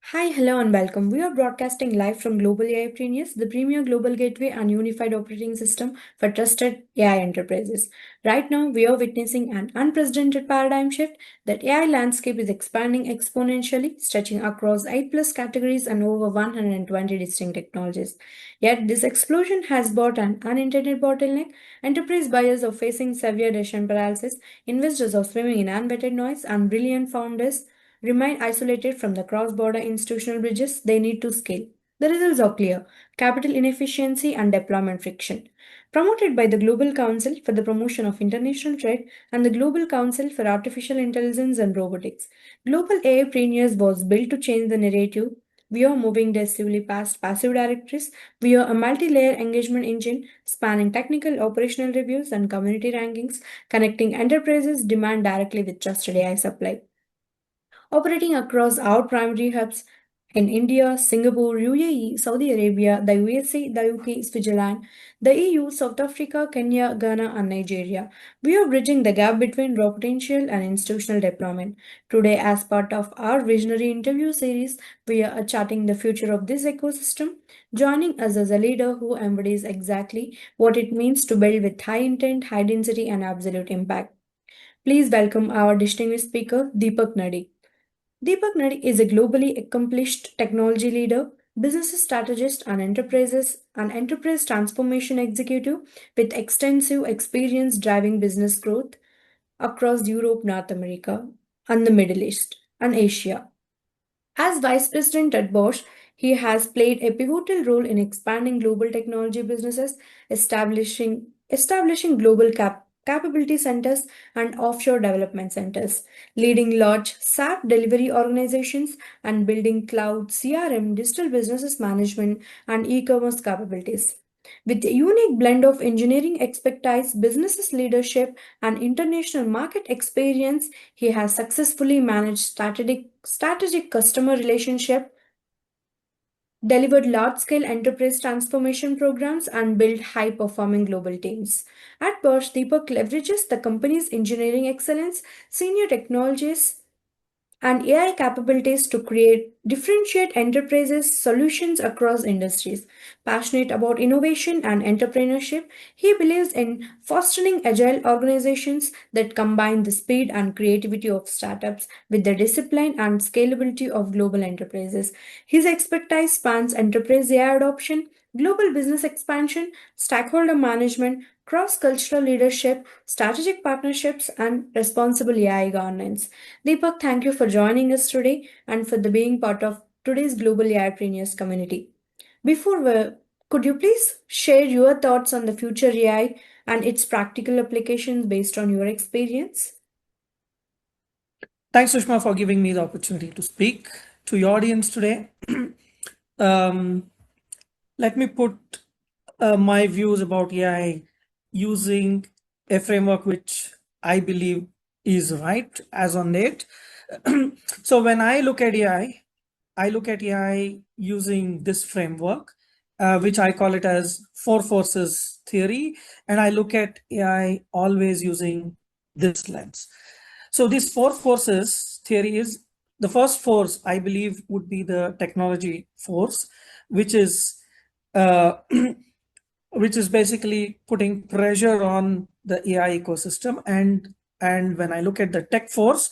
Hi, hello, and welcome. We are broadcasting live from GlobalAIPreneurs, the premier global gateway and unified operating system for trusted AI enterprises. Right now, we are witnessing an unprecedented paradigm shift. That AI landscape is expanding exponentially, stretching across 8 plus categories and over 120 distinct technologies. Yet, this explosion has brought an unintended bottleneck. Enterprise buyers are facing severe decision paralysis, investors are swimming in unvetted noise, and brilliant founders remain isolated from the cross border institutional bridges they need to scale. The results are clear: capital inefficiency and deployment friction. Promoted by the Global Council for the Promotion of International Trade and the Global Council for Artificial Intelligence and Robotics, Global AIPreneurs was built to change the narrative. We are moving decisively past passive directories. We are a multi layer engagement engine spanning technical, operational reviews, and community rankings, connecting enterprises' demand directly with trusted AI supply. Operating across our primary hubs in India, Singapore, UAE, Saudi Arabia, the USA, the UK, Switzerland, the EU, South Africa, Kenya, Ghana, and Nigeria. We are bridging the gap between raw potential and institutional deployment. Today, as part of our visionary interview series, we are charting the future of this ecosystem. Joining us as a leader who embodies exactly what it means to build with high intent, high density, and absolute impact. Please welcome our distinguished speaker, Deepak Nadig. Deepak Nadik is a globally accomplished technology leader, business strategist, and enterprise transformation executive with extensive experience driving business growth across Europe, North America, and the Middle East and Asia. As vice president at Bosch, he has played a pivotal role in expanding global technology businesses, establishing global capability centers and offshore development centers, leading large SAP delivery organizations, and building cloud CRM, digital businesses management, and e-commerce capabilities. With a unique blend of engineering expertise, business leadership, and international market experience, he has successfully managed strategic customer relationship, delivered large-scale enterprise transformation programs, and built high-performing global teams. At Bosch, Deepak leverages the company's engineering excellence, senior technologies, and AI capabilities to differentiate enterprises solutions across industries. Passionate about innovation and entrepreneurship, he believes in fostering agile organizations that combine the speed and creativity of startups with the discipline and scalability of global enterprises. His expertise spans enterprise AI adoption, global business expansion, stakeholder management, cross cultural leadership, strategic partnerships, and responsible AI governance. Deepak, thank you for joining us today and for the being part of today's Global AIpreneurs community. Before we, could you please share your thoughts on the future AI and its practical applications based on your experience? Thanks, Sushma, for giving me the opportunity to speak to your audience today. Let me put my views about AI using a framework which I believe is right as on date. So when I look at AI using this framework, which I call it as four forces theory, and I look at AI always using this lens. So this four forces theory is the first force I believe would be the technology force, which is which is basically putting pressure on the AI ecosystem. And when I look at the tech force,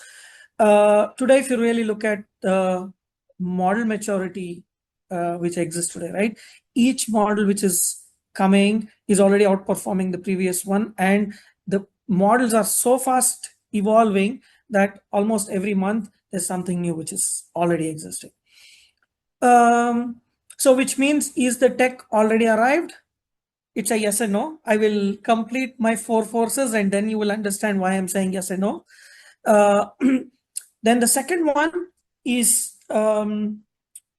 today, if you really look at the model maturity which exists today, right? Each model which is coming is already outperforming the previous one, and the models are so fast evolving that almost every month there's something new which is already existing. So which means, is the tech already arrived? It's a yes and no. I will complete my four forces and then you will understand why I'm saying yes and no. Then the second one is the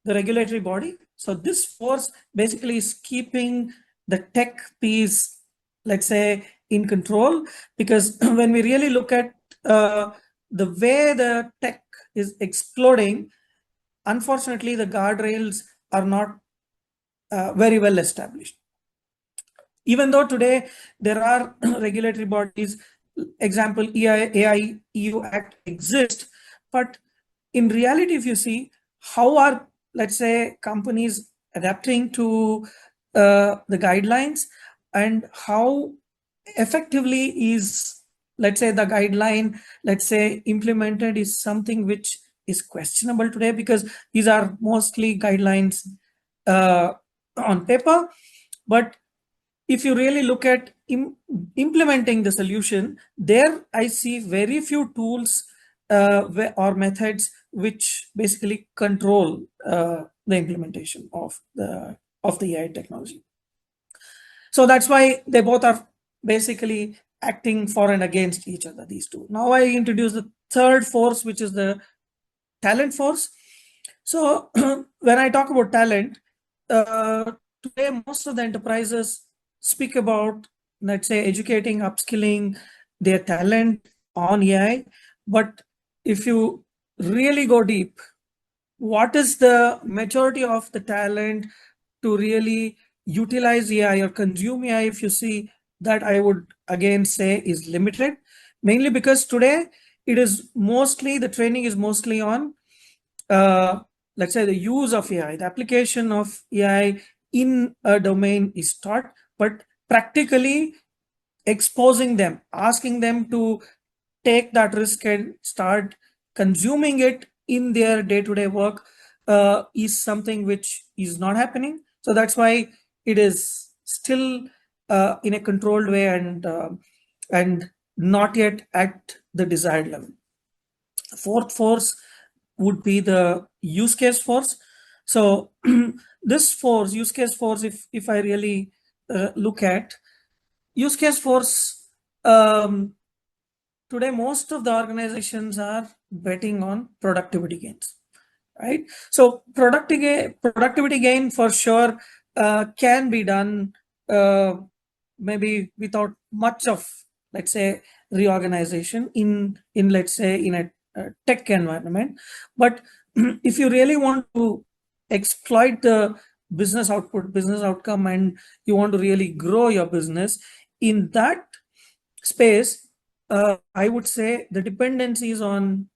regulatory body. So this force basically is keeping the tech piece, let's say, in control, because when we really look at the way the tech is exploding, unfortunately, the guardrails are not very well established. Even though today there are regulatory bodies, example, AI EU Act exists, but in reality, if you see, how are, let's say, companies adapting to the guidelines, and how effectively is, let's say, the guideline, let's say, implemented, is something which is questionable today, because these are mostly guidelines on paper. But if you really look at implementing the solution, there I see very few tools or methods which basically control the implementation of the AI technology. So that's why they both are basically acting for and against each other, these two. Now I introduce the third force, which is the talent force. So when I talk about talent, today most of the enterprises speak about, let's say, educating, upskilling their talent on AI. But if you really go deep, what is the majority of the talent to really utilize AI or consume AI? If you see that, I would again say is limited, mainly because today it is mostly, the training is mostly on let's say the use of AI, the application of AI in a domain is taught, but practically exposing them, asking them to take that risk and start consuming it in their day-to-day work is something which is not happening. So that's why it is still in a controlled way, and not yet at the desired level. Fourth force would be the use case force. So this force, use case force, if I really look at use case force, today most of the organizations are betting on productivity gains, right? So productivity gain for sure can be done maybe without much of, let's say, reorganization in let's say in a tech environment. But if you really want to exploit the business output, business outcome, and you want to really grow your business in that space, I would say the dependencies on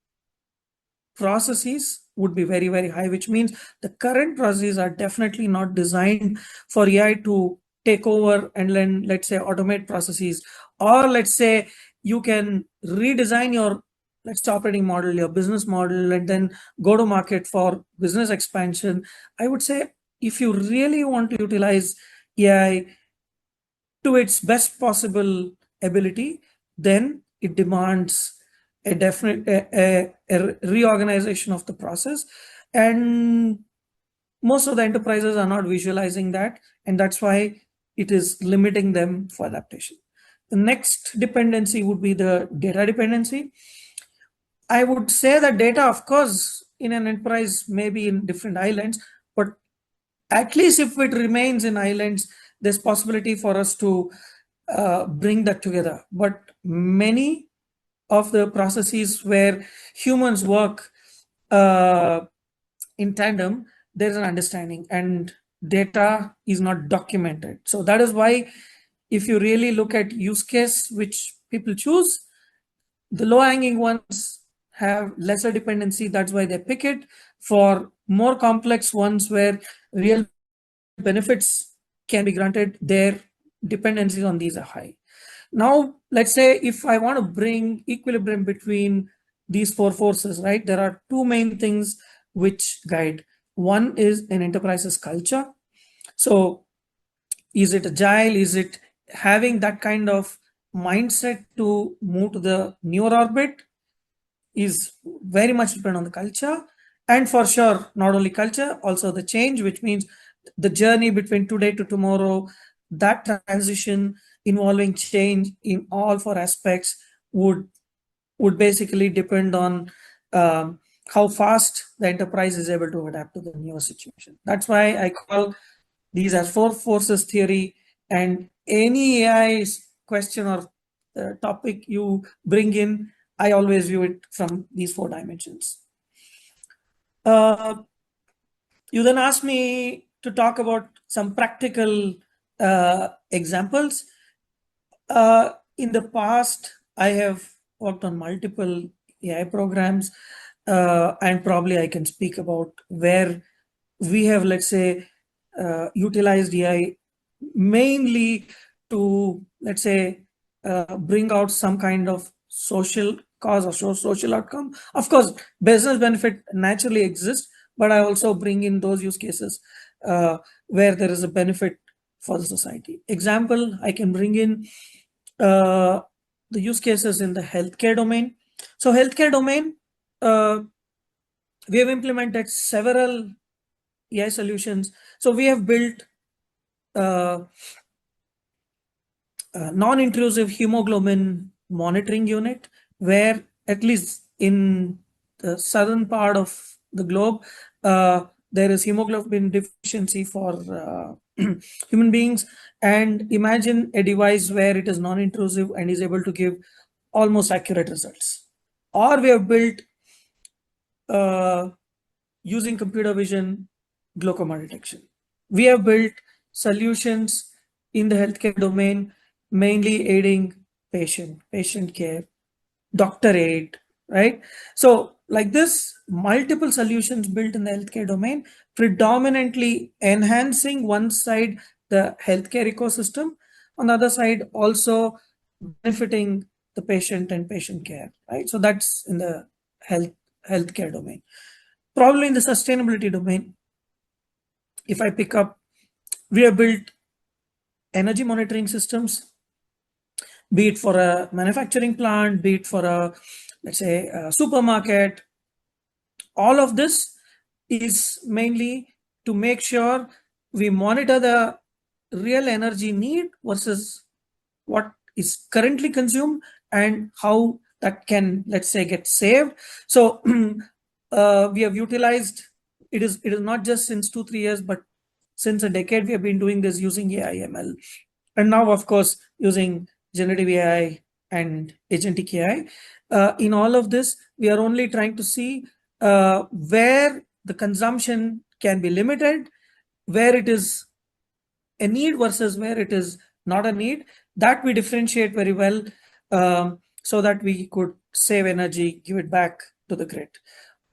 processes would be very, very high, which means the current processes are definitely not designed for AI to take over and then, let's say, automate processes. Or let's say you can redesign your, let's say, operating model, your business model, and then go to market for business expansion. I would say if you really want to utilize AI to its best possible ability, then it demands a definite a reorganization of the process. And most of the enterprises are not visualizing that, and that's why it is limiting them for adaptation. The next dependency would be the data dependency. I would say that data, of course, in an enterprise may be in different islands, but at least if it remains in islands, there's possibility for us to bring that together. But many of the processes where humans work in tandem, there's an understanding, and data is not documented. So that is why if you really look at use case which people choose, the low hanging ones have lesser dependency. That's why they pick it. For more complex ones where real benefits can be granted, their dependencies on these are high. Now, let's say if I want to bring equilibrium between these four forces, right, there are two main things which guide. One is an enterprise's culture. So is it agile? Is it having that kind of mindset to move to the newer orbit? Is very much depend on the culture. And for sure, not only culture, also the change, which means the journey between today to tomorrow, that transition involving change in all four aspects would basically depend on how fast the enterprise is able to adapt to the newer situation. That's why I call these as four forces theory, and any AI question or topic you bring in, I always view it from these four dimensions. You then asked me to talk about some practical examples. In the past, I have worked on multiple AI programs. and probably I can speak about where we have, let's say, utilized AI mainly to, let's say, bring out some kind of social cause or social outcome. Of course, business benefit naturally exists, but I also bring in those use cases where there is a benefit for the society. Example, I can bring in uh, the use cases in the healthcare domain. So healthcare domain, uh, we have implemented several AI solutions. So we have built uh, non-intrusive hemoglobin monitoring unit, where at least in the southern part of the globe, there is hemoglobin deficiency for human beings. And imagine a device where it is non-intrusive and is able to give almost accurate results. Or we have built uh, using computer vision glaucoma detection. We have built solutions in the healthcare domain, mainly aiding patient care, doctor aid, right? So like this, multiple solutions built in the healthcare domain, predominantly enhancing one side the healthcare ecosystem, on the other side also benefiting the patient and patient care, right? So that's in the healthcare domain. Probably in the sustainability domain, if I pick up, we have built energy monitoring systems, be it for a manufacturing plant, be it for a, let's say, a supermarket. All of this is mainly to make sure we monitor the real energy need versus what is currently consumed and how that can, let's say, get saved. So we have utilized, it is not just since 2 3 years, but since a decade we have been doing this using AI ML, and now of course using generative AI and agentic AI. In all of this, we are only trying to see where the consumption can be limited, where it is a need versus where it is not a need. That we differentiate very well, so that we could save energy, give it back to the grid.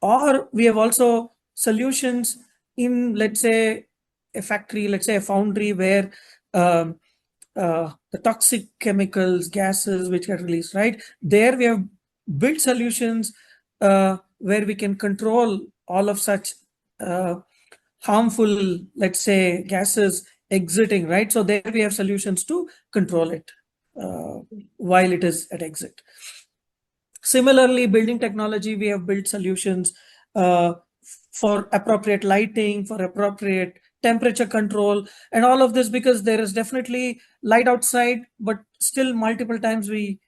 Or we have also solutions in, let's say, a factory, let's say a foundry, where um, the toxic chemicals, gases which get released, right? There we have built solutions where we can control all of such harmful, let's say, gases exiting, right? So there we have solutions to control it while it is at exit. Similarly, building technology, we have built solutions uh, for appropriate lighting, for appropriate temperature control, and all of this, because there is definitely light outside, but still multiple times we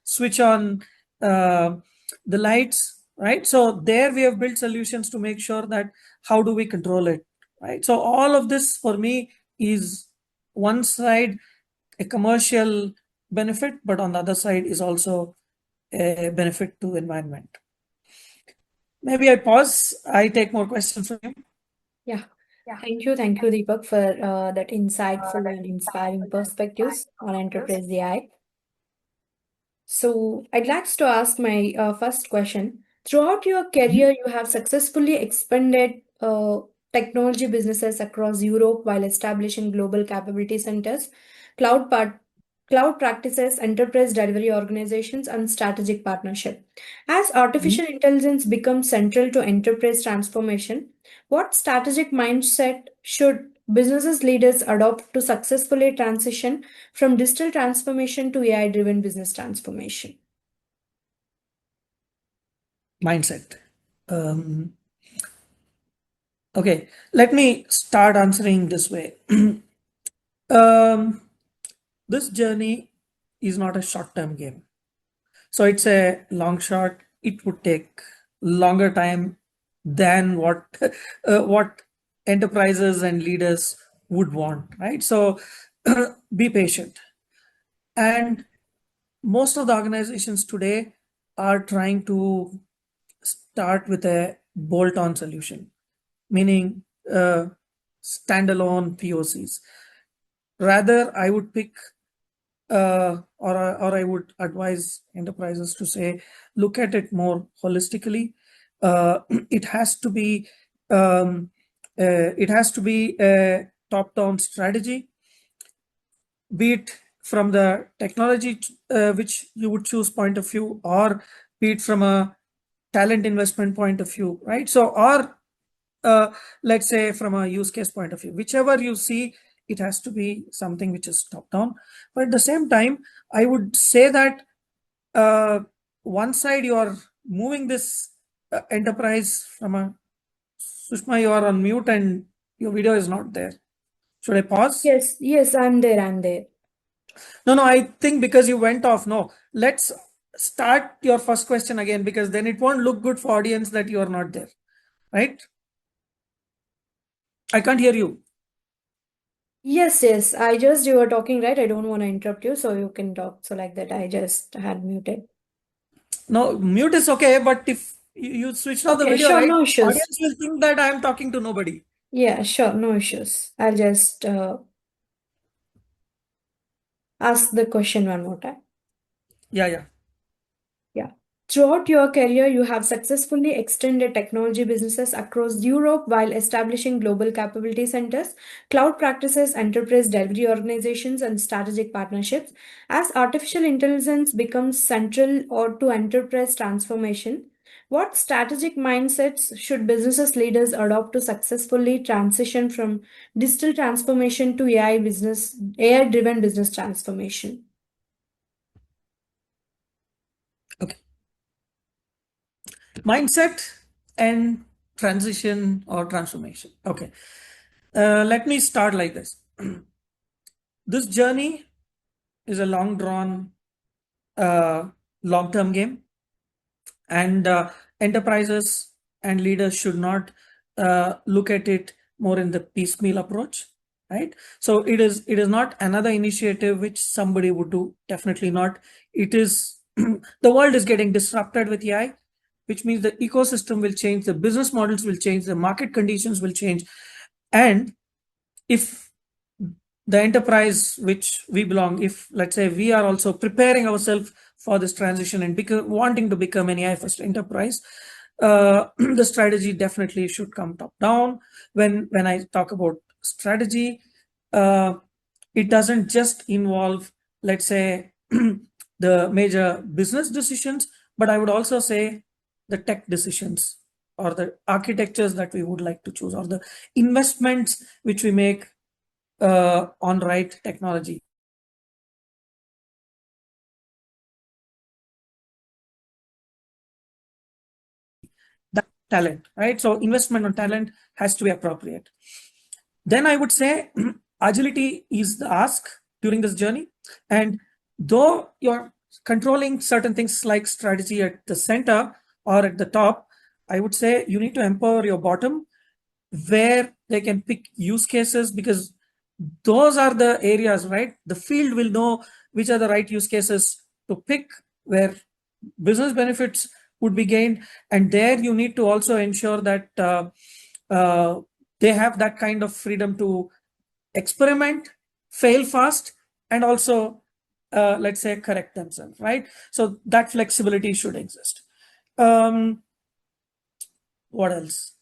switch on uh, the lights, right? So there we have built solutions to make sure that how do we control it, right? So all of this for me is one side a commercial benefit, but on the other side is also a benefit to environment. Maybe I pause. I take more questions from you. Yeah. Thank you, Deepak, for that insightful and inspiring perspectives on enterprise AI. So, I'd like to ask my first question. Throughout your career, you have successfully expanded technology businesses across Europe while establishing global capability centers, cloud part, cloud practices, enterprise delivery organizations, and strategic partnership. As artificial intelligence becomes central to enterprise transformation, what strategic mindset should businesses leaders adopt to successfully transition from digital transformation to AI driven business transformation? Mindset. Okay, let me start answering this way. um, this journey is not a short-term game. So it's a long shot. It would take longer time than what enterprises and leaders would want, right? So be patient. And most of the organizations today are trying to start with a bolt-on solution, meaning standalone POCs. Rather, I would pick or I would advise enterprises to say, look at it more holistically. it has to be a top-down strategy, be it from the technology which you would choose point of view, or be it from a talent investment point of view, right? So, or let's say from a use case point of view, whichever you see, it has to be something which is top down. But at the same time, I would say that one side you are moving this enterprise from a Sushma, you are on mute and your video is not there. Should I pause? Yes, I'm there. No, I think because you went off. No, let's start your first question again, because then it won't look good for audience that you are not there, right? I can't hear you. Yes, you were talking, right? I don't want to interrupt you, so you can talk. So like that, I just had muted. No, mute is okay, but if you switch off the Okay, video, sure, right, no issues. audience will think that I am talking to nobody. Yeah, sure, no issues. I'll just ask the question one more time. Yeah. Yeah. Throughout your career, you have successfully extended technology businesses across Europe while establishing global capability centers, cloud practices, enterprise delivery organizations, and strategic partnerships. As artificial intelligence becomes central or to enterprise transformation, what strategic mindsets should businesses leaders adopt to successfully transition from digital transformation to AI driven business transformation? Okay. Mindset and transition or transformation. Okay. Let me start like this. This journey is a long drawn, long term game, and enterprises and leaders should not look at it more in the piecemeal approach, right? So it is not another initiative which somebody would do. Definitely not. It is the world is getting disrupted with AI, which means the ecosystem will change, the business models will change, the market conditions will change. And if the enterprise which we belong, if let's say we are also preparing ourselves for this transition and wanting to become an AI first enterprise, the strategy definitely should come top down. When I talk about strategy, it doesn't just involve, let's say, the major business decisions, but I would also say the tech decisions, or the architectures that we would like to choose, or the investments which we make on right technology. That talent, right? So investment on talent has to be appropriate. Then I would say agility is the ask during this journey. And though you're controlling certain things like strategy at the center or at the top, I would say you need to empower your bottom where they can pick use cases, because those are the areas, right? The field will know which are the right use cases to pick, where business benefits would be gained. And there you need to also ensure that they have that kind of freedom to experiment, fail fast, and also let's say correct themselves, right? So that flexibility should exist. What else?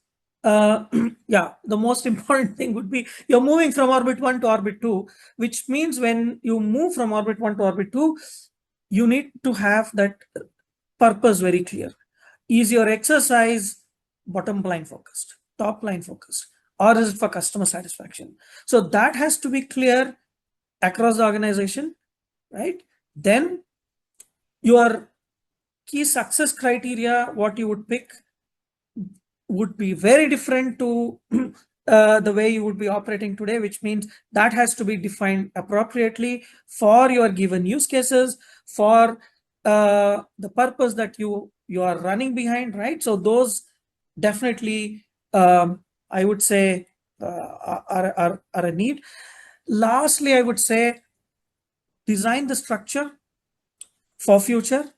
Yeah, the most important thing would be you're moving from orbit 1 to orbit 2, which means when you move from orbit 1 to orbit 2, you need to have that purpose very clear. Is your exercise bottom line focused, top line focused, or is it for customer satisfaction? So that has to be clear across the organization, right? Then your key success criteria, what you would pick, would be very different to the way you would be operating today, which means that has to be defined appropriately for your given use cases, for the purpose that you are running behind, right? So those definitely, I would say, are a need. Lastly, I would say design the structure for future.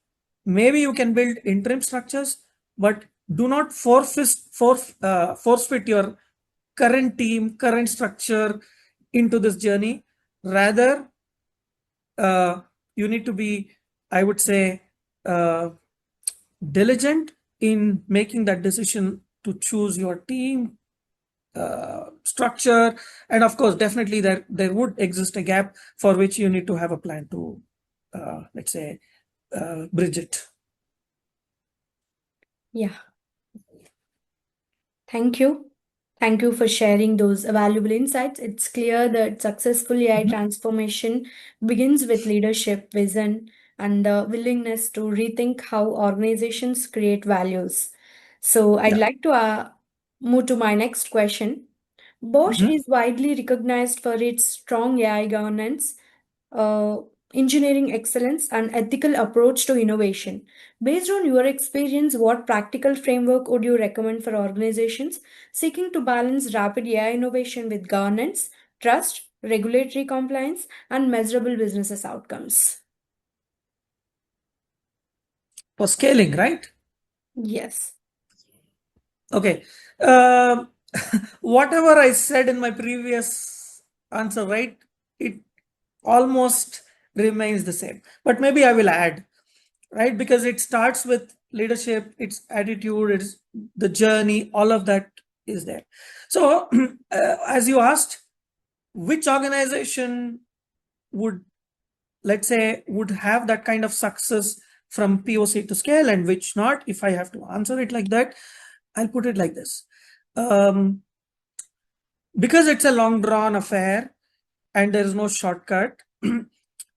Maybe you can build interim structures, but do not force fit your current team, current structure into this journey. Rather, you need to be, I would say, diligent in making that decision to choose your team structure, and of course definitely there would exist a gap for which you need to have a plan to let's say bridge it. Yeah. Thank you. Thank you for sharing those valuable insights. It's clear that successful AI transformation begins with leadership, vision, and the willingness to rethink how organizations create values. So, I'd Yeah. like to move to my next question. Bosch Mhm. is widely recognized for its strong AI governance, uh, engineering excellence, and ethical approach to innovation. Based on your experience, what practical framework would you recommend for organizations seeking to balance rapid AI innovation with governance, trust, regulatory compliance, and measurable business outcomes? For scaling, right? Yes. Okay. Um Whatever I said in my previous answer, right, it almost remains the same, but maybe I will add, right, because it starts with leadership, its attitude, it's the journey, all of that is there. So as you asked, which organization would, let's say, would have that kind of success from POC to scale and which not? If I have to answer it like that, I'll put it like this. Because it's a long drawn affair and there is no shortcut,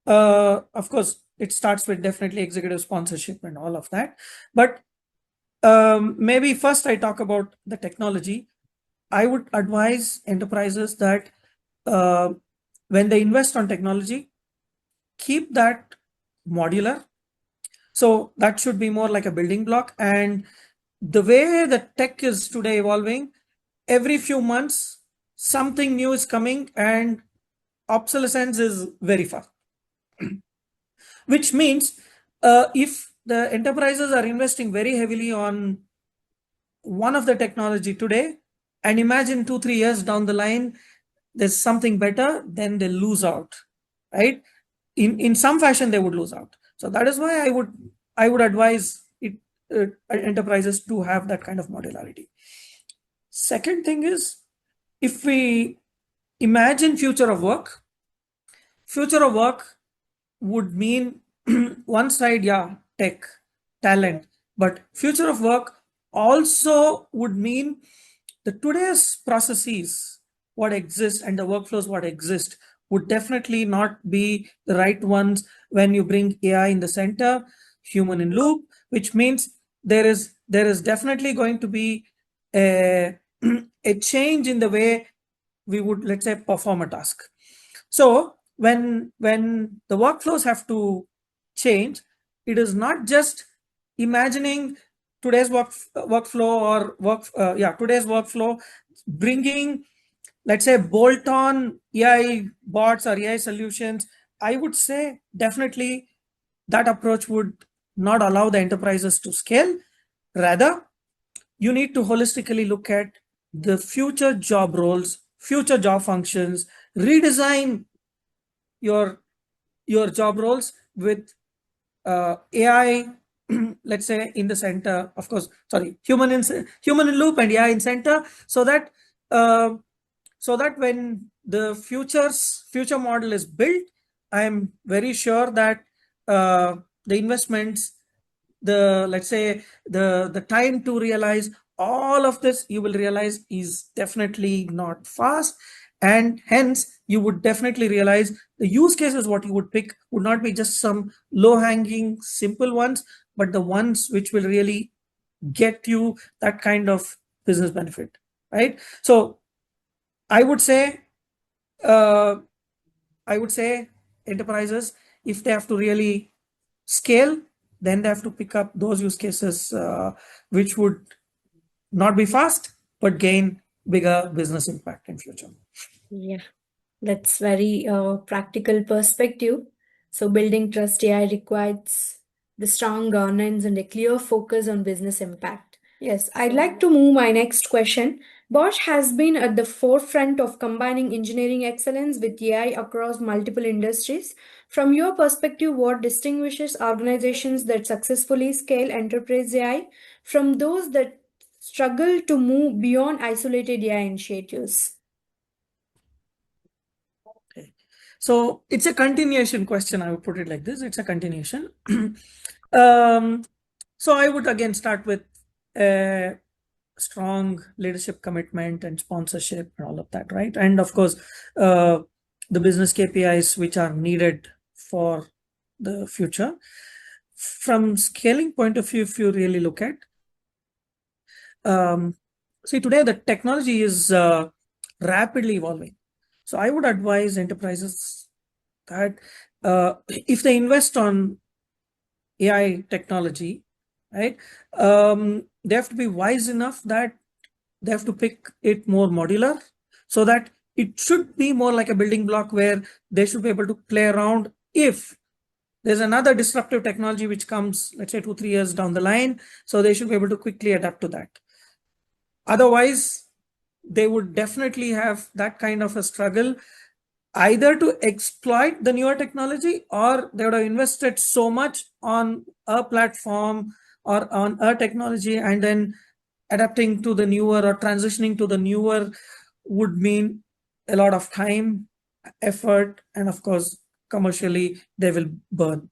of course it starts with definitely executive sponsorship and all of that, but maybe first I talk about the technology. I would advise enterprises that uh, when they invest on technology, keep that modular. So that should be more like a building block. And the way the tech is today evolving, every few months, something new is coming and obsolescence is very fast, which means if the enterprises are investing very heavily on one of the technology today, and imagine 2 3 years down the line there's something better, then they lose out, right? In some fashion they would lose out. So that is why I would advise it, enterprises to have that kind of modularity. Second thing is, if we imagine future of work would mean one side, yeah, tech, talent, but future of work also would mean the today's processes what exist and the workflows what exist would definitely not be the right ones when you bring AI in the center, human in loop, which means there is definitely going to be a, a change in the way we would, let's say, perform a task. So when the workflows have to change, it is not just imagining today's workflow or today's workflow, bringing, let's say, bolt on AI bots or AI solutions. I would say definitely that approach would not allow the enterprises to scale. Rather, you need to holistically look at the future job roles, future job functions, redesign your job roles with AI, let's say, in the center. Of course, sorry, human in loop and AI in center, so that uh, when the future model is built, I am very sure that the investments, the, let's say, the time to realize all of this, you will realize is definitely not fast, and hence you would definitely realize the use cases what you would pick would not be just some low hanging simple ones, but the ones which will really get you that kind of business benefit, right? So i would say uh, I would say enterprises, if they have to really scale, then they have to pick up those use cases which would not be fast but gain bigger business impact in future. Yeah. That's very practical perspective. So building trust AI requires the strong governance and a clear focus on business impact. Yes, I'd like to move my next question. Bosch has been at the forefront of combining engineering excellence with AI across multiple industries. From your perspective, what distinguishes organizations that successfully scale enterprise AI from those that struggle to move beyond isolated AI initiatives? Okay. So it's a continuation question. I would put it like this. It's a continuation. So I would again start with a strong leadership commitment and sponsorship and all of that, right? And of course, the business KPIs which are needed for the future. From scaling point of view, if you really look at, see today the technology is rapidly evolving. So I would advise enterprises that if they invest on AI technology, right, they have to be wise enough that they have to pick it more modular, so that it should be more like a building block where they should be able to play around if there's another disruptive technology which comes, let's say 2-3 years down the line. So they should be able to quickly adapt to that. Otherwise, they would definitely have that kind of a struggle, either to exploit the newer technology, or they would have invested so much on a platform or on a technology, and then adapting to the newer or transitioning to the newer would mean a lot of time, effort, and of course, commercially, they will burn.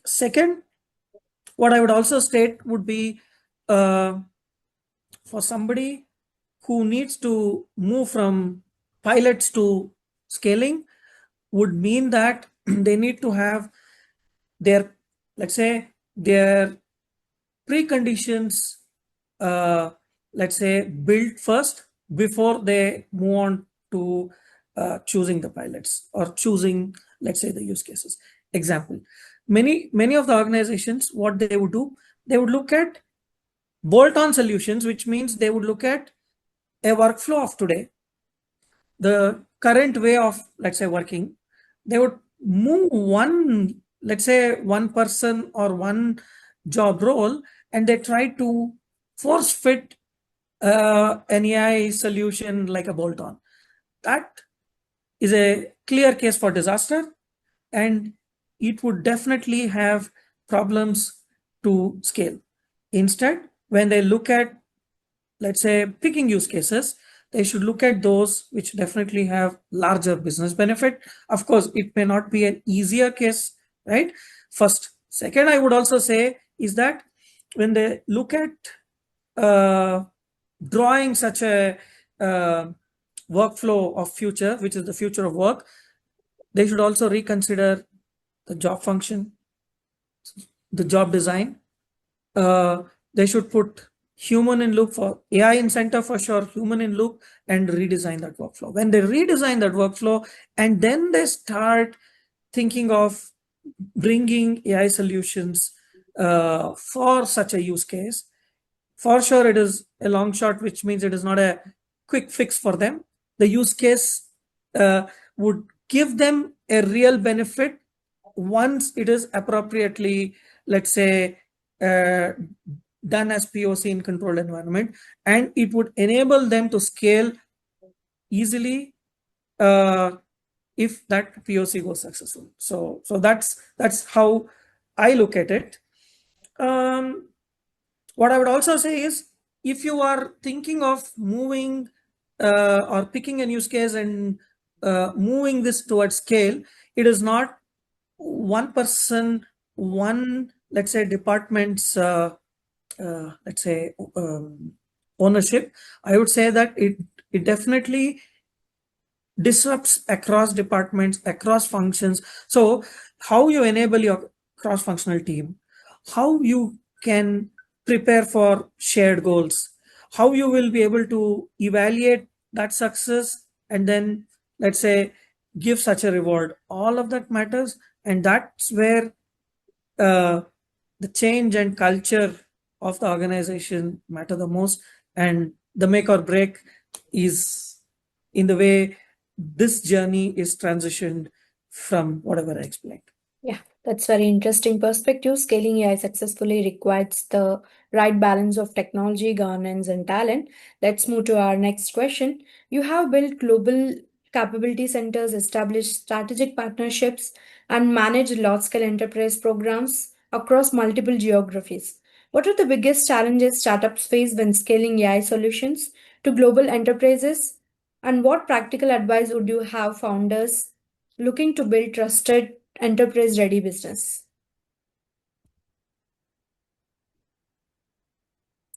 Second, what I would also state would be for somebody who needs to move from pilots to scaling would mean that they need to have their, let's say, their preconditions, let's say, built first before they move on to choosing the pilots or choosing, let's say, the use cases. Example, many of the organizations, what they would do, they would look at bolt-on solutions, which means they would look at a workflow of today, the current way of, let's say, working. They would move one, let's say, one person or one job role, and they try to force fit an AI solution like a bolt-on. That is a clear case for disaster, and it would definitely have problems to scale. Instead, when they look at, let's say, picking use cases, they should look at those which definitely have larger business benefit. Of course, it may not be an easier case, right? First. Second, I would also say is that when they look at drawing such a workflow of future, which is the future of work, they should also reconsider the job function, the job design. They should put human in loop for AI in center for sure, human in loop, and redesign that workflow. When they redesign that workflow and then they start thinking of bringing AI solutions for such a use case, for sure it is a long shot, which means it is not a quick fix for them. The use case would give them a real benefit once it is appropriately, let's say, done as POC in controlled environment, and it would enable them to scale easily if that POC goes successful. So that's how I look at it. What I would also say is, if you are thinking of moving or picking a use case and moving this towards scale, it is not one person, one, let's say, department's let's say ownership. I would say that it definitely disrupts across departments, across functions. So how you enable your cross-functional team, how you can prepare for shared goals, how you will be able to evaluate that success and then, let's say, give such a reward, all of that matters. And that's where the change and culture of the organization matter the most, and the make or break is in the way this journey is transitioned from whatever I explained. Yeah, That's very interesting perspective. Scaling AI successfully requires the right balance of technology, governance, and talent. Let's move to our next question. You have built global capability centers, established strategic partnerships, and managed large-scale enterprise programs across multiple geographies. What are the biggest challenges startups face when scaling AI solutions to global enterprises? And what practical advice would you have founders looking to build trusted enterprise ready business?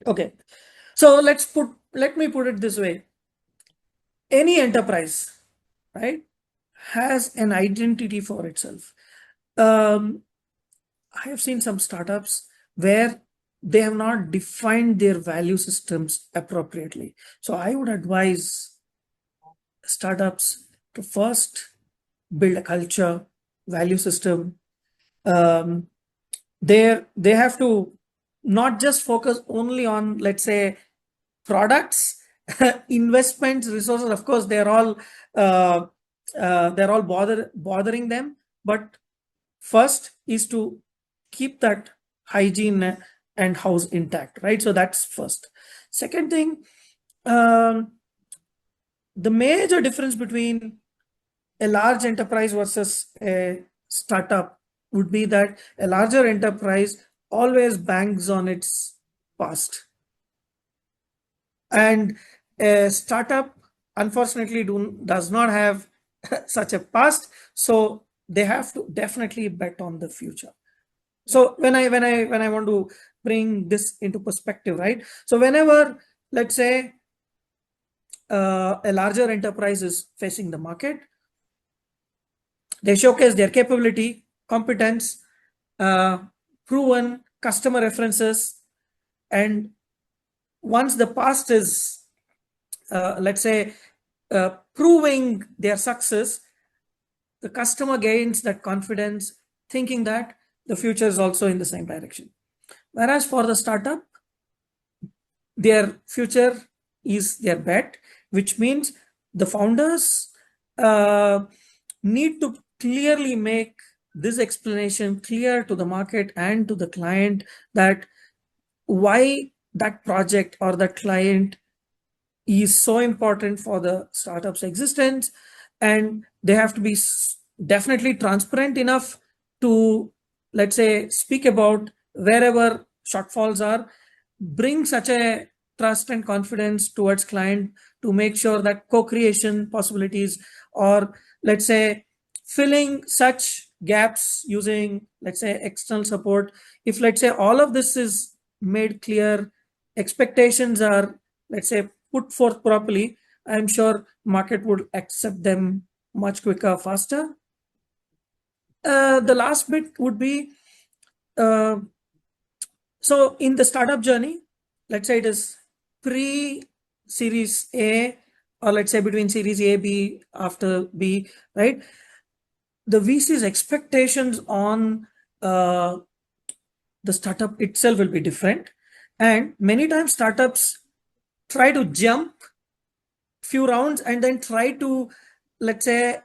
Okay, so let me put it this way. Any enterprise, right, has an identity for itself. I have seen some startups where they have not defined their value systems appropriately. So I would advise startups to first build a culture, value system. Um, they have to not just focus only on, let's say, products, investments, resources. Of course, uh, they're all bothering them, but first is to keep that hygiene and house intact, right? So that's first. Second thing, um, the major difference between a large enterprise versus a startup would be that a larger enterprise always banks on its past, and a startup unfortunately does not have such a past, so they have to definitely bet on the future. So when I want to bring this into perspective, right? So whenever, let's say, a larger enterprise is facing the market, they showcase their capability, competence, uh, proven customer references, and once the past is, let's say, proving their success, the customer gains that confidence, thinking that the future is also in the same direction. Whereas for the startup, their future is their bet, which means the founders need to clearly make this explanation clear to the market and to the client, that why that project or that client is so important for the startup's existence, and they have to be definitely transparent enough to, let's say, speak about wherever shortfalls are, bring such a trust and confidence towards client to make sure that co-creation possibilities, or let's say filling such gaps using, let's say, external support, if, let's say, all of this is made clear, expectations are, let's say, put forth properly, I'm sure market would accept them much quicker, faster. The last bit would be, uh, so in the startup journey, let's say it is pre series A, or let's say between series A, B, after B, right? The VC's expectations on the startup itself will be different. And many times startups try to jump few rounds and then try to, let's say,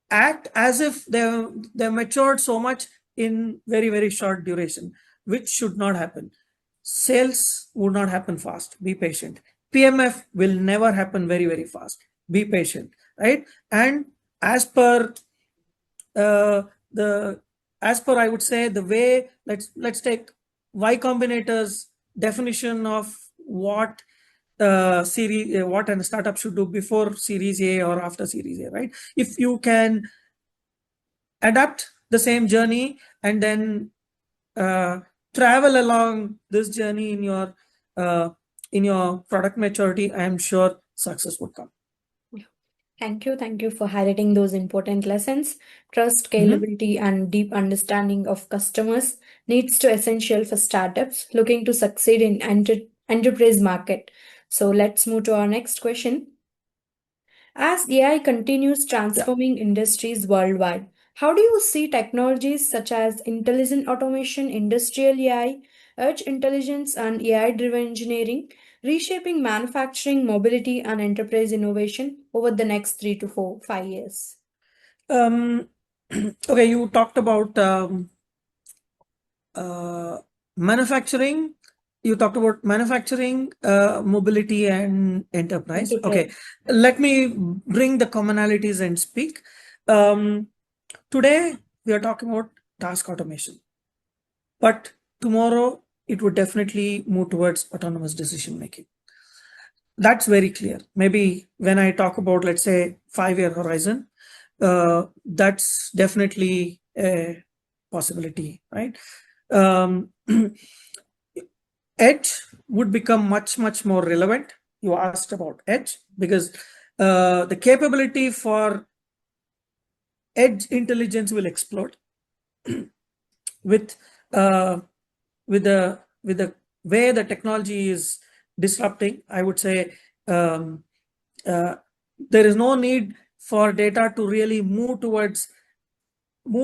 act as if they're matured so much in very, very short duration, which should not happen. Sales would not happen fast. Be patient. PMF will never happen very, very fast. Be patient, right? And as per the as per, I would say, the way, let's take Y Combinator's definition of what what a startup should do before series A or after series A, right? If you can adapt the same journey and then travel along this journey in your product maturity, I am sure success would come. Thank you. Thank you for highlighting those important lessons. Trust, Mhm. scalability, and deep understanding of customers needs to essential for startups looking to succeed in enterprise market. So let's move to our next question. As AI continues Yeah. transforming industries worldwide, how do you see technologies such as intelligent automation, industrial AI, edge intelligence, and AI driven engineering reshaping manufacturing, mobility, and enterprise innovation over the next 3 to 5 years? Okay, you talked about manufacturing. You talked about manufacturing, mobility, and enterprise. Okay, let me bring the commonalities and speak. Today, we are talking about task automation, but tomorrow it would definitely move towards autonomous decision making. That's very clear. Maybe when I talk about, let's say, 5-year horizon, that's definitely a possibility, right? Edge would become much more relevant. You asked about edge because the capability for edge intelligence will explode with the way the technology is disrupting. I would say there is no need for data to really move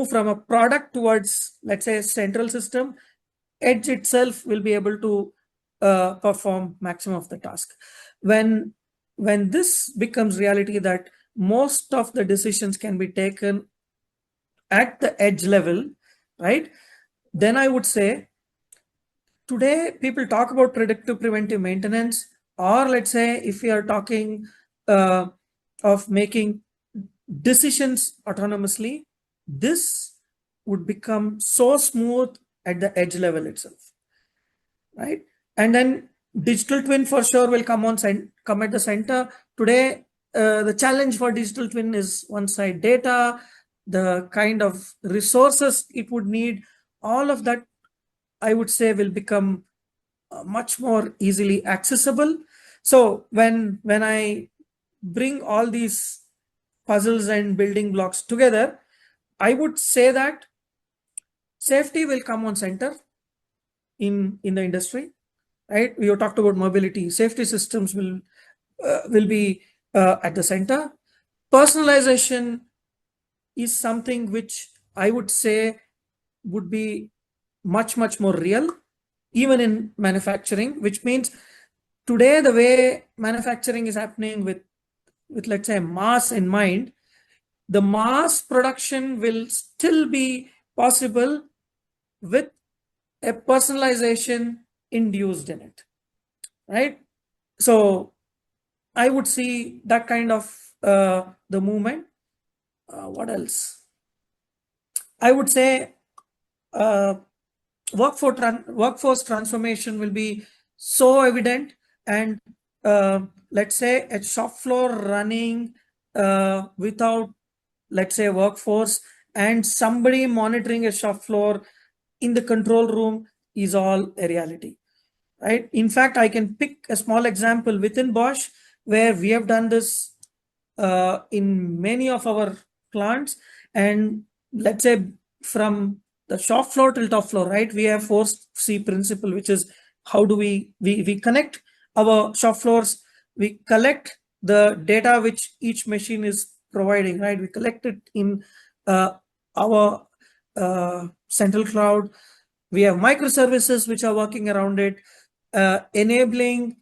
from a product towards, let's say, a central system. Edge itself will be able to perform maximum of the task. When this becomes reality, that most of the decisions can be taken at the edge level, right? Then I would say today people talk about predictive preventive maintenance, or let's say if we are talking of making decisions autonomously, this would become so smooth at the edge level itself, right? And then digital twin for sure will come at the center. Today, the challenge for digital twin is one side data, the kind of resources it would need, all of that I would say will become much more easily accessible. So when I bring all these puzzles and building blocks together, I would say that safety will come on center in the industry, right? We have talked about mobility. Safety systems will be at the center. Personalization is something which I would say would be much more real, even in manufacturing, which means today the way manufacturing is happening with let's say mass in mind, the mass production will still be possible with a personalization induced in it, right? So I would see that kind of the movement. What else? I would say workforce transformation will be so evident, and let's say a shop floor running without, let's say, workforce and somebody monitoring a shop floor in the control room is all a reality, right? In fact, I can pick a small example within Bosch where we have done this in many of our plants, and let's say from the shop floor till top floor, right? We have 4C principle, which is how do we connect our shop floors, we collect the data which each machine is providing, right? We collect it in our central cloud. We have microservices which are working around it, enabling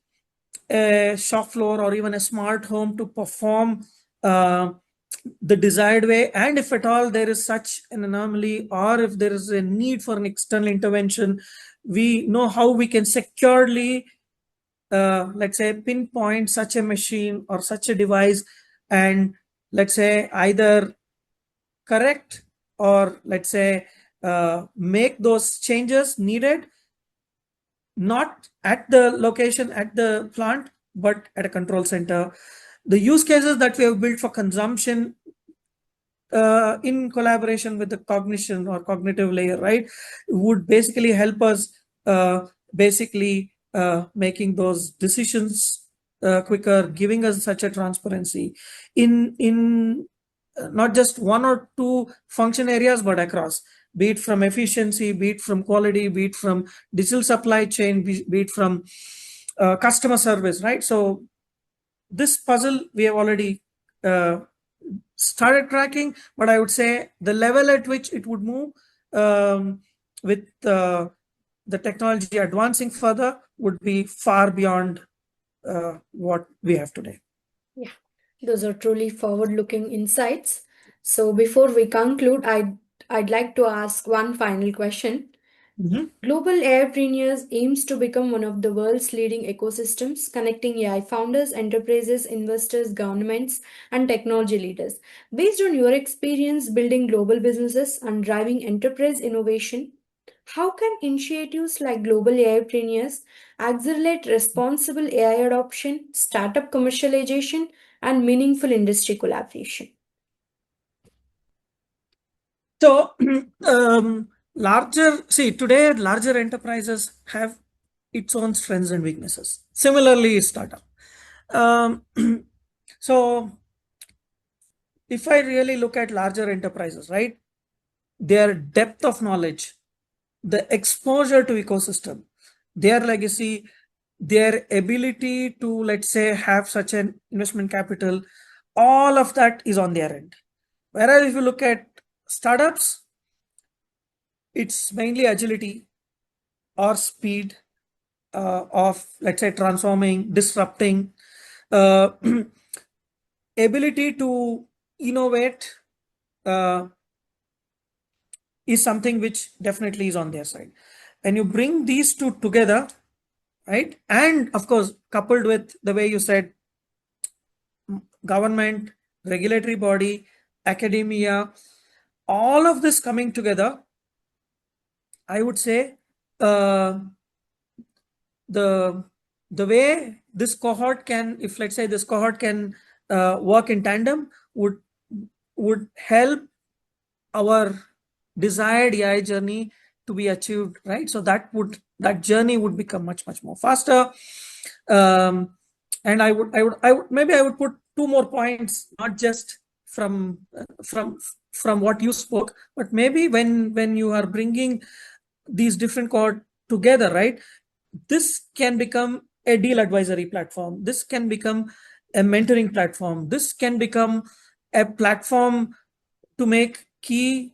a shop floor or even a smart home to perform the desired way. And if at all there is such an anomaly, or if there is a need for an external intervention, we know how we can securely, let's say, pinpoint such a machine or such a device, and let's say either correct or let's say make those changes needed, not at the location at the plant, but at a control center. The use cases that we have built for consumption in collaboration with the cognition or cognitive layer, right, would basically help us basically making those decisions quicker, giving us such a transparency in not just one or two function areas, but across, be it from efficiency, be it from quality, be it from digital supply chain, be it from customer service, right? So this puzzle we have already started tracking, but I would say the level at which it would move with the technology advancing further would be far beyond what we have today. Yeah, those are truly forward-looking insights. So before we conclude, I'd like to ask one final question. GlobalAIPreneurs aims to become one of the world's leading ecosystems, connecting AI founders, enterprises, investors, governments, and technology leaders. Based on your experience building global businesses and driving enterprise innovation, how can initiatives like GlobalAIPreneurs accelerate responsible AI adoption, startup commercialization, and meaningful industry collaboration? So, today larger enterprises have its own strengths and weaknesses. Similarly, startup. Um, so, if I really look at larger enterprises, right, their depth of knowledge, the exposure to ecosystem, their legacy, their ability to, let's say, have such an investment capital, all of that is on their end. Whereas if you look at startups, it's mainly agility or speed of, let's say, transforming, disrupting, uh, ability to innovate is something which definitely is on their side. And you bring these two together, right? And of course, coupled with the way you said, government, regulatory body, academia, all of this coming together, I would say the way this cohort can, if let's say this cohort can work in tandem, would help our desired AI journey to be achieved, right? So that journey would become much more faster. And I would maybe I would put two more points, not just from what you spoke, but maybe when you are bringing these different cohort together, right? This can become a deal advisory platform. This can become a mentoring platform. This can become a platform to make key,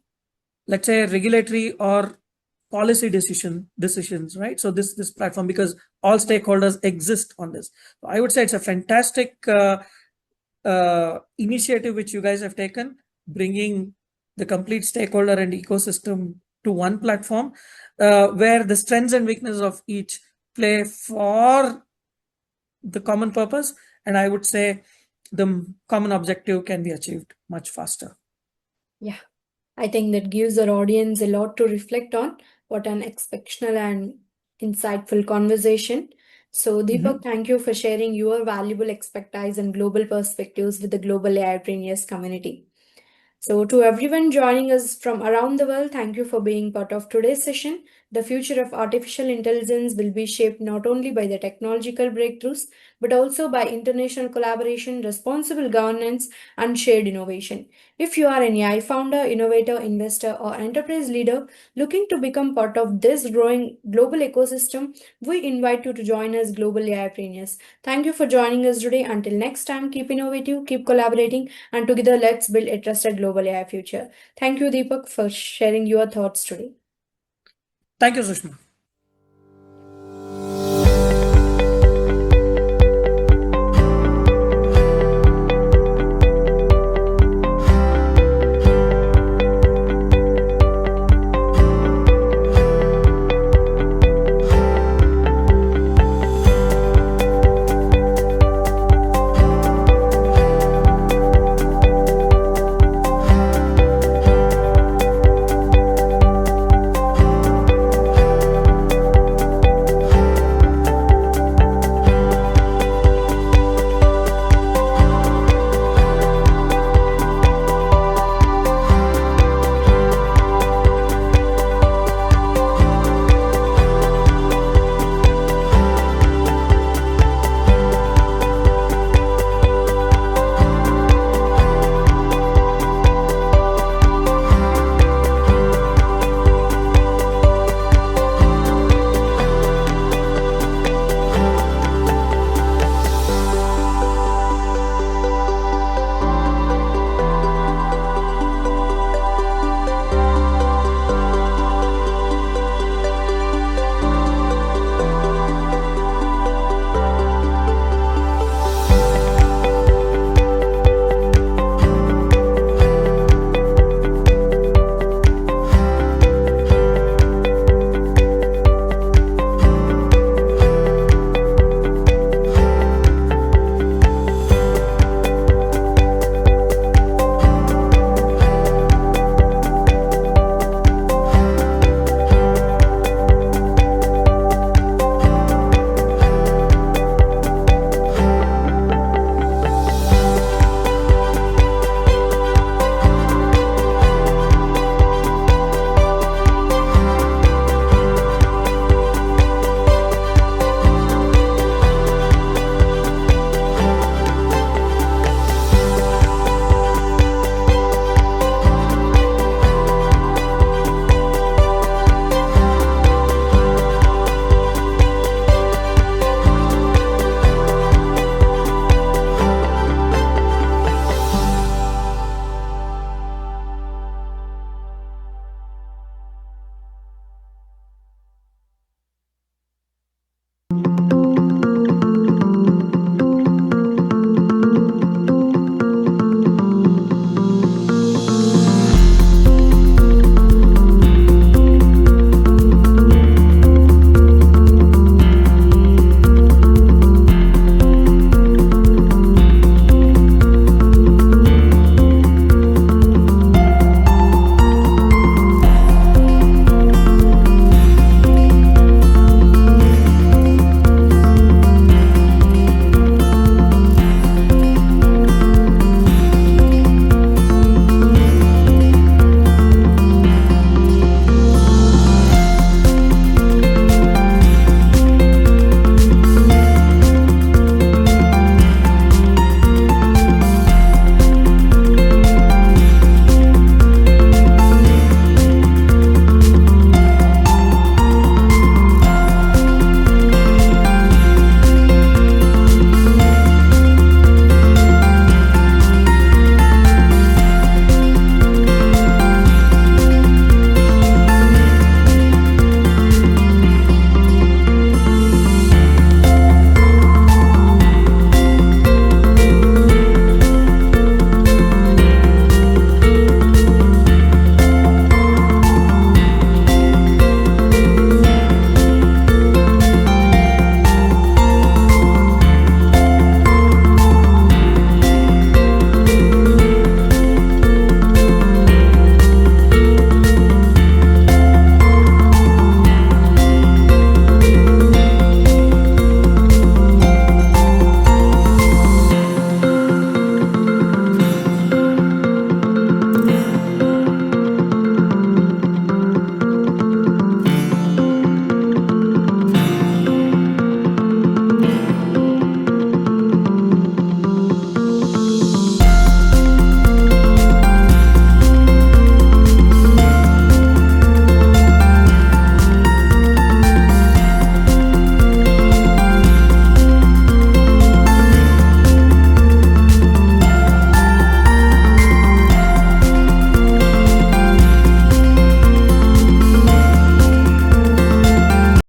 let's say, regulatory or policy decisions, right? So this platform, because all stakeholders exist on this. So I would say it's a fantastic initiative which you guys have taken, bringing the complete stakeholder and ecosystem to one platform, where the strengths and weaknesses of each play for the common purpose, and I would say the common objective can be achieved much faster. Yeah, I think that gives our audience a lot to reflect on. What an exceptional and insightful conversation. So, Deepak, thank you for sharing your valuable expertise and global perspectives with the Global AI Pioneers community. So, to everyone joining us from around the world, thank you for being part of today's session. The future of artificial intelligence will be shaped not only by the technological breakthroughs, but also by international collaboration, responsible governance, and shared innovation. If you are an AI founder, innovator, investor, or enterprise leader looking to become part of this growing global ecosystem, we invite you to join us, Global AI Pioneers. Thank you for joining us today. Until next time, keep innovative, keep collaborating, and together let's build a trusted global AI future. Thank you, Deepak, for sharing your thoughts today. Thank you, Sushma.